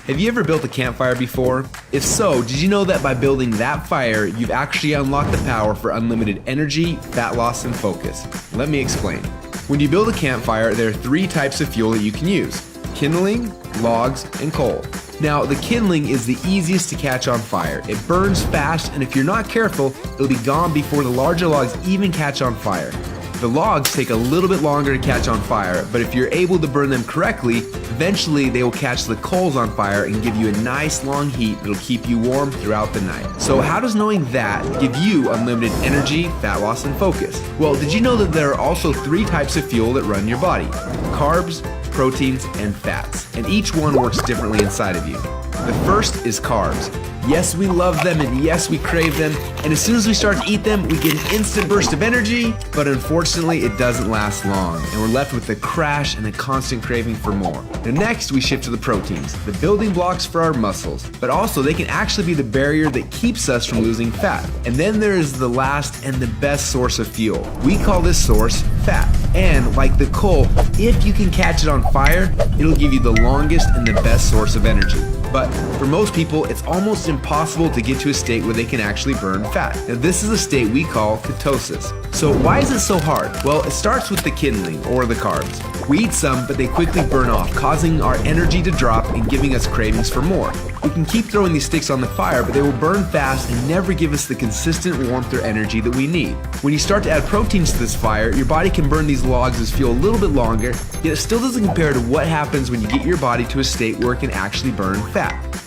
Have you ever built a campfire before? If so, did you know that by building that fire, you've actually unlocked the power for unlimited energy, fat loss, and focus? Let me explain. When you build a campfire, there are 3 types of fuel that you can use: kindling, logs, and coal. Now, the kindling is the easiest to catch on fire. It burns fast, and if you're not careful, it'll be gone before the larger logs even catch on fire. The logs take a little bit longer to catch on fire, but if you're able to burn them correctly, eventually they will catch the coals on fire and give you a nice long heat that'll keep you warm throughout the night. So how does knowing that give you unlimited energy, fat loss, and focus? Well, did you know that there are also 3 types of fuel that run your body? Carbs, proteins, and fats, and each one works differently inside of you. The first is carbs. Yes, we love them, and yes, we crave them, and as soon as we start to eat them, we get an instant burst of energy, but unfortunately, it doesn't last long, and we're left with a crash and a constant craving for more. Now next, we shift to the proteins, the building blocks for our muscles, but also they can actually be the barrier that keeps us from losing fat. And then there is the last and the best source of fuel. We call this source fat. And like the coal, if you can catch it on fire, it'll give you the longest and the best source of energy. But for most people, it's almost impossible to get to a state where they can actually burn fat. Now this is a state we call ketosis. So why is it so hard? Well, it starts with the kindling, or the carbs. We eat some, but they quickly burn off, causing our energy to drop and giving us cravings for more. We can keep throwing these sticks on the fire, but they will burn fast and never give us the consistent warmth or energy that we need. When you start to add proteins to this fire, your body can burn these logs as fuel a little bit longer, yet it still doesn't compare to what happens when you get your body to a state where it can actually burn fat.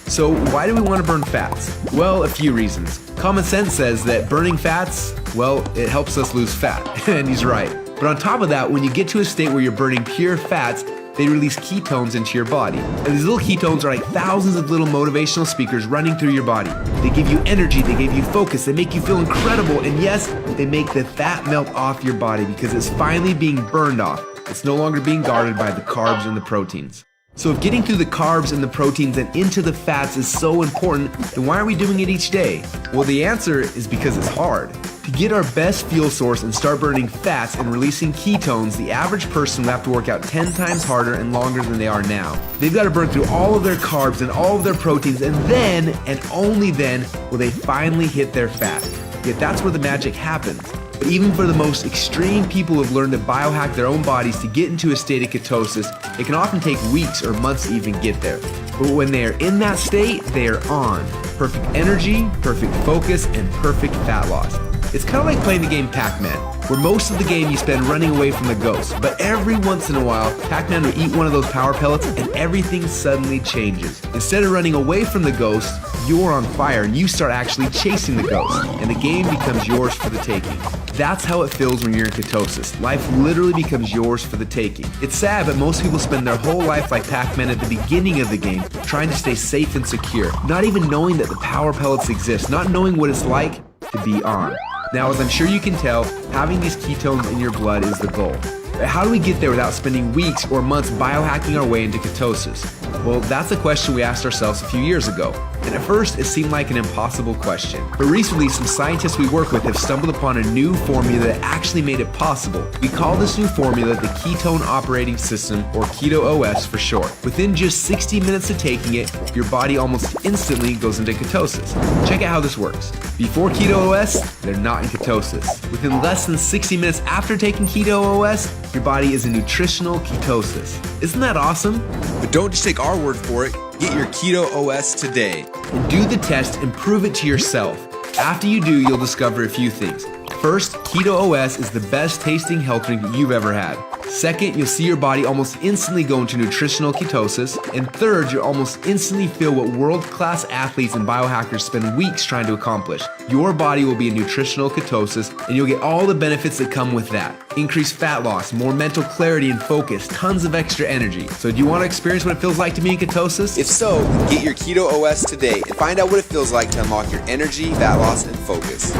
So why do we want to burn fats? Well, a few reasons. Common sense says that burning fats, well, it helps us lose fat, and he's right. But on top of that, when you get to a state where you're burning pure fats, they release ketones into your body. And these little ketones are like thousands of little motivational speakers running through your body. They give you energy, they give you focus, they make you feel incredible, and yes, they make the fat melt off your body because it's finally being burned off. It's no longer being guarded by the carbs and the proteins. So if getting through the carbs and the proteins and into the fats is so important, then why are we doing it each day? Well, the answer is because it's hard. To get our best fuel source and start burning fats and releasing ketones, the average person will have to work out 10 times harder and longer than they are now. They've got to burn through all of their carbs and all of their proteins, and then, and only then, will they finally hit their fat. Yet that's where the magic happens. But even for the most extreme people who have learned to biohack their own bodies to get into a state of ketosis, it can often take weeks or months to even get there. But when they are in that state, they are on. Perfect energy, perfect focus, and perfect fat loss. It's kind of like playing the game Pac-Man, where most of the game you spend running away from the ghost, but every once in a while, Pac-Man will eat one of those power pellets and everything suddenly changes. Instead of running away from the ghost, you're on fire and you start actually chasing the ghost, and the game becomes yours for the taking. That's how it feels when you're in ketosis. Life literally becomes yours for the taking. It's sad, but most people spend their whole life like Pac-Man at the beginning of the game, trying to stay safe and secure, not even knowing that the power pellets exist, not knowing what it's like to be on. Now, as I'm sure you can tell, having these ketones in your blood is the goal. But how do we get there without spending weeks or months biohacking our way into ketosis? Well, that's a question we asked ourselves a few years ago. And at first, it seemed like an impossible question. But recently, some scientists we work with have stumbled upon a new formula that actually made it possible. We call this new formula the Ketone Operating System, or Keto OS for short. Within just 60 minutes of taking it, your body almost instantly goes into ketosis. Check out how this works. Before Keto OS, they're not in ketosis. Within less than 60 minutes after taking Keto OS, your body is in nutritional ketosis. Isn't that awesome? But don't just take our word for it. Get your Keto OS today and do the test and prove it to yourself. After you do, you'll discover a few things. First, Keto OS is the best tasting health drink that you've ever had. Second, you'll see your body almost instantly go into nutritional ketosis. And third, you'll almost instantly feel what world-class athletes and biohackers spend weeks trying to accomplish. Your body will be in nutritional ketosis, and you'll get all the benefits that come with that. Increased fat loss, more mental clarity and focus, tons of extra energy. So do you want to experience what it feels like to be in ketosis? If so, get your Keto OS today and find out what it feels like to unlock your energy, fat loss, and focus.